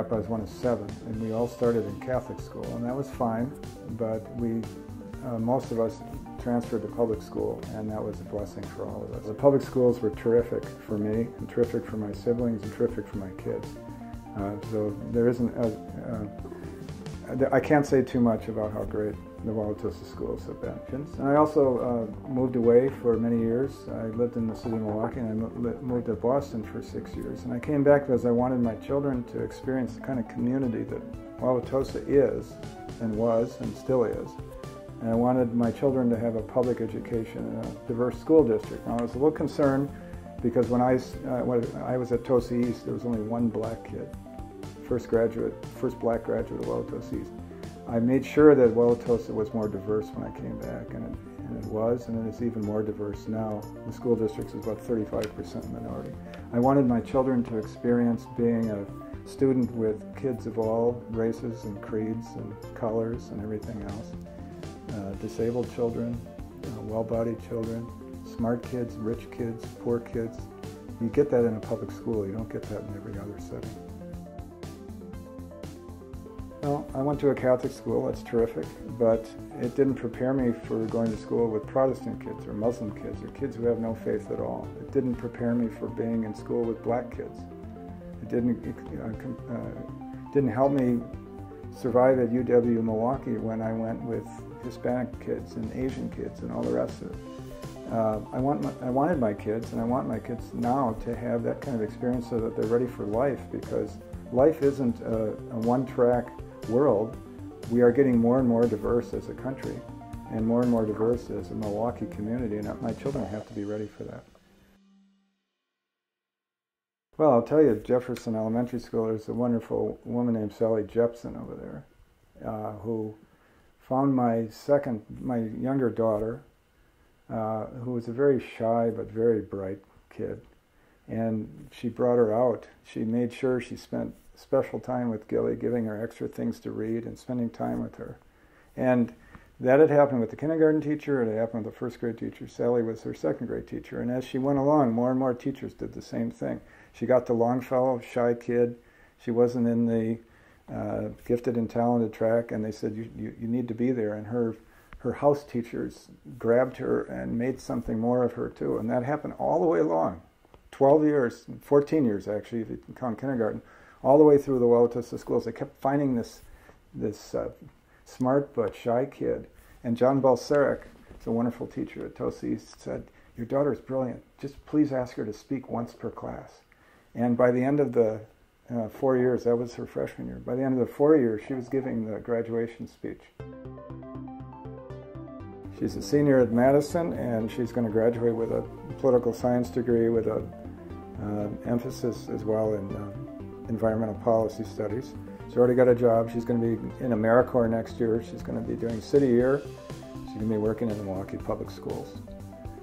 up, I was one of 7, and we all started in Catholic school, and that was fine, but most of us transferred to public school, and that was a blessing for all of us. The public schools were terrific for me, and terrific for my siblings, and terrific for my kids. So there isn't, I can't say too much about how great the Wauwatosa schools have been. And I also moved away for many years. I lived in the city of Milwaukee, and I moved to Boston for 6 years. And I came back because I wanted my children to experience the kind of community that Wauwatosa is, and was, and still is. And I wanted my children to have a public education in a diverse school district. Now, I was a little concerned because when I was at Tosa East, there was only one black kid, first black graduate of Wauwatosa East. I made sure that Wauwatosa was more diverse when I came back, and it was, and it is even more diverse now. The school district is about 35% minority. I wanted my children to experience being a student with kids of all races and creeds and colors and everything else. Disabled children, well-bodied children, smart kids, rich kids, poor kids. You get that in a public school. You don't get that in every other setting. Well, I went to a Catholic school, that's terrific, but it didn't prepare me for going to school with Protestant kids or Muslim kids or kids who have no faith at all. It didn't prepare me for being in school with black kids. It didn't help me survive at UW Milwaukee when I went with Hispanic kids and Asian kids and all the rest of it. I wanted my kids, and I want my kids now to have that kind of experience so that they're ready for life, because life isn't a one-track world. We are getting more and more diverse as a country, and more diverse as a Milwaukee community, and my children have to be ready for that. Well, I'll tell you, Jefferson Elementary School, there's a wonderful woman named Sally Jepson over there, who found my younger daughter, who was a very shy but very bright kid, and she brought her out. She made sure she spent special time with Gilly, giving her extra things to read and spending time with her. And that had happened with the kindergarten teacher, it had happened with the first grade teacher. Sally was her second grade teacher, and as she went along, more and more teachers did the same thing. She got to Longfellow, shy kid. She wasn't in the gifted and talented track, and they said, you need to be there. And her house teachers grabbed her and made something more of her too. And that happened all the way along, 12 years, 14 years actually, if you can count kindergarten, all the way through the Wauwatosa schools. They kept finding this smart but shy kid. And John Balseric, a wonderful teacher at Tosa East, said, "Your daughter's brilliant. Just please ask her to speak once per class." And by the end of the 4 years, that was her freshman year, by the end of the 4 years, she was giving the graduation speech. She's a senior at Madison, and she's going to graduate with a political science degree with an emphasis as well in environmental policy studies. She's already got a job. She's going to be in AmeriCorps next year. She's going to be doing City Year. She's going to be working in the Milwaukee Public Schools.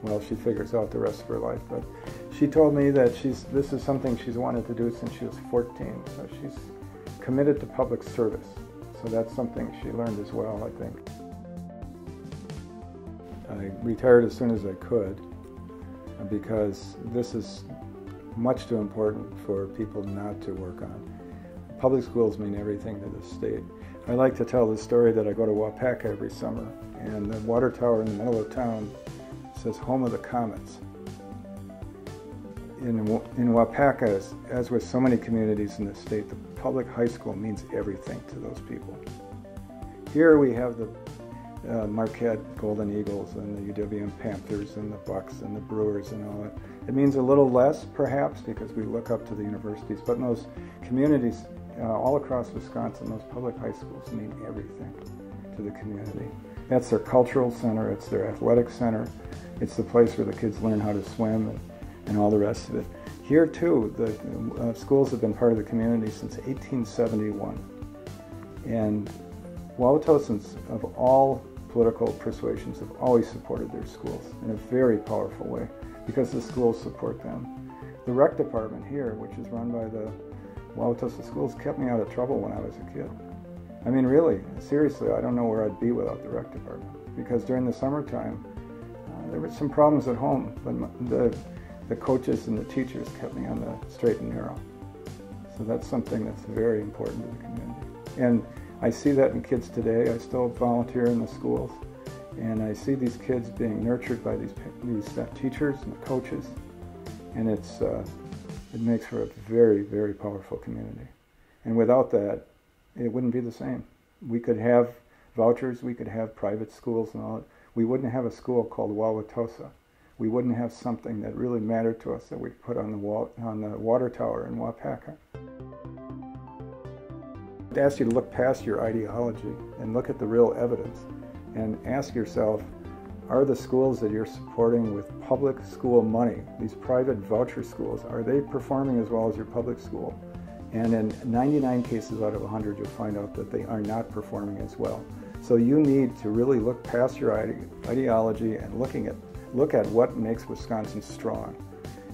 Well, she figures out the rest of her life, but she told me that this is something she's wanted to do since she was 14, so she's committed to public service. So that's something she learned as well, I think. I retired as soon as I could because this is much too important for people not to work on. Public schools mean everything to the state. I like to tell the story that I go to Waupaca every summer, and the water tower in the middle of town says home of the Comets. In Waupaca, as with so many communities in the state, the public high school means everything to those people. Here we have the Marquette Golden Eagles and the UWM Panthers and the Bucks and the Brewers and all that. It means a little less, perhaps, because we look up to the universities, but in those communities all across Wisconsin, those public high schools mean everything to the community. That's their cultural center, it's their athletic center, it's the place where the kids learn how to swim and all the rest of it. Here too, the schools have been part of the community since 1871. And Wauwatosans of all political persuasions have always supported their schools in a very powerful way because the schools support them. The rec department here, which is run by the Wauwatosa schools, kept me out of trouble when I was a kid. I mean, really, seriously, I don't know where I'd be without the rec department, because during the summertime, there were some problems at home, but the coaches and the teachers kept me on the straight and narrow. So that's something that's very important to the community. And I see that in kids today. I still volunteer in the schools, and I see these kids being nurtured by these teachers and the coaches, and it makes for a very, very powerful community. And without that, it wouldn't be the same. We could have vouchers, we could have private schools and all that. We wouldn't have a school called Wauwatosa. We wouldn't have something that really mattered to us that we put on the water tower in Wauwatosa. I'd ask you to look past your ideology and look at the real evidence and ask yourself, are the schools that you're supporting with public school money, these private voucher schools, are they performing as well as your public school? And in 99 cases out of 100, you'll find out that they are not performing as well. So you need to really look past your ideology and look at what makes Wisconsin strong.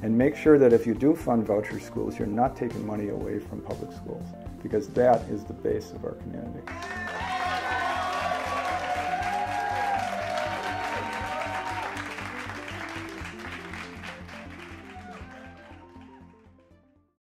And make sure that if you do fund voucher schools, you're not taking money away from public schools, because that is the base of our community.